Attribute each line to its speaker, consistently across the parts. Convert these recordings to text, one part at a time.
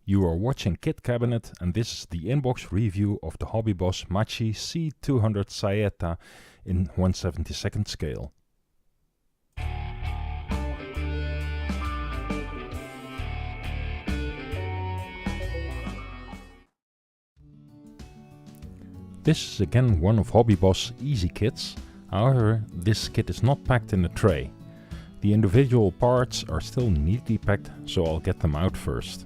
Speaker 1: You are watching Kit Kabinet, and this is the inbox review of the HobbyBoss Macchi MC.200 Saetta in 1/72 scale. This is again one of HobbyBoss easy kits, however this kit is not packed in a tray. The individual parts are still neatly packed, so I'll get them out first.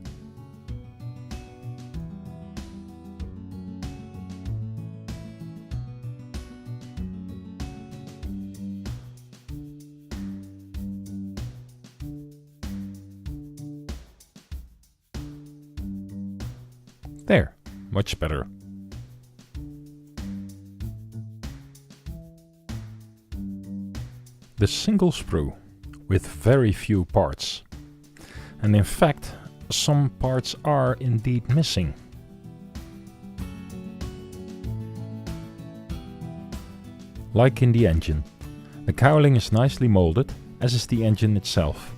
Speaker 1: There, much better. The single sprue, with very few parts. And in fact, some parts are indeed missing. Like in the engine. The cowling is nicely molded, as is the engine itself.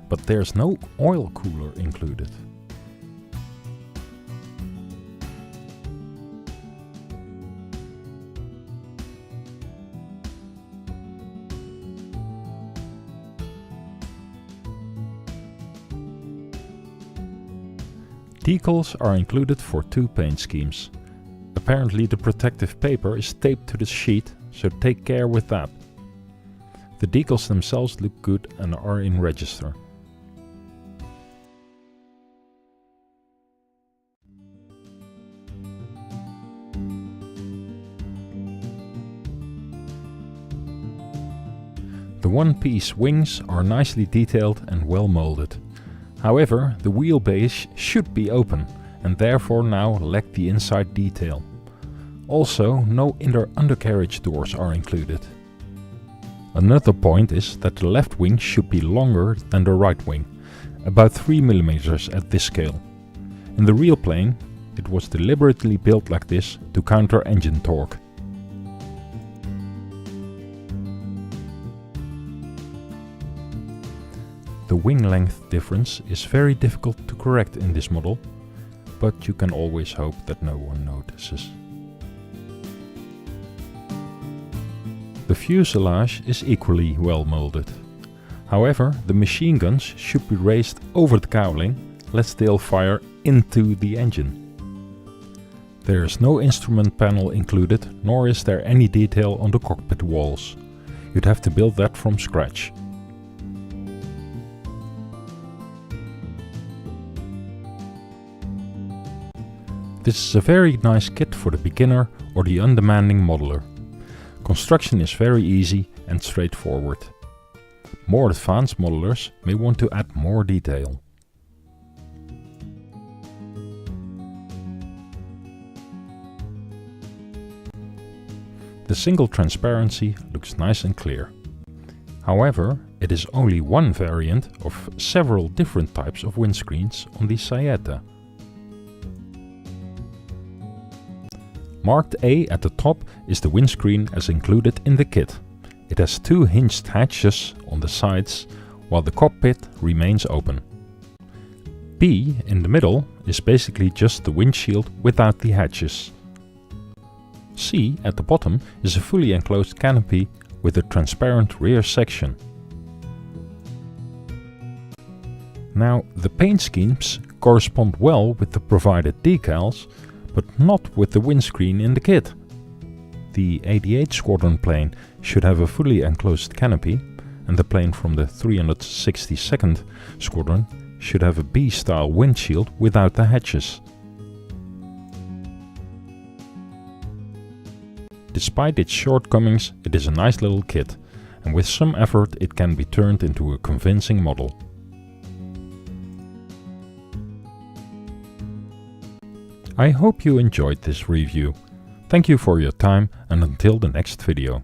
Speaker 1: But there's no oil cooler included. Decals are included for two paint schemes. Apparently the protective paper is taped to the sheet, so take care with that. The decals themselves look good and are in register. The one-piece wings are nicely detailed and well molded. However, the wheelbase should be open and therefore now lack the inside detail. Also, no inner undercarriage doors are included. Another point is that the left wing should be longer than the right wing, about 3 mm at this scale. In the real plane, it was deliberately built like this to counter engine torque. The wing length difference is very difficult to correct in this model, but you can always hope that no one notices. The fuselage is equally well molded. However, the machine guns should be raised over the cowling, lest they'll fire into the engine. There is no instrument panel included, nor is there any detail on the cockpit walls. You'd have to build that from scratch. This is a very nice kit for the beginner or the undemanding modeler. Construction is very easy and straightforward. More advanced modelers may want to add more detail. The single transparency looks nice and clear. However, it is only one variant of several different types of windscreens on the Saetta. Marked A at the top is the windscreen as included in the kit. It has two hinged hatches on the sides, while the cockpit remains open. B in the middle is basically just the windshield without the hatches. C at the bottom is a fully enclosed canopy with a transparent rear section. Now, the paint schemes correspond well with the provided decals, but not with the windscreen in the kit. The 88 Squadron plane should have a fully enclosed canopy, and the plane from the 362nd Squadron should have a B-style windshield without the hatches. Despite its shortcomings, it is a nice little kit, and with some effort it can be turned into a convincing model. I hope you enjoyed this review. Thank you for your time, and until the next video.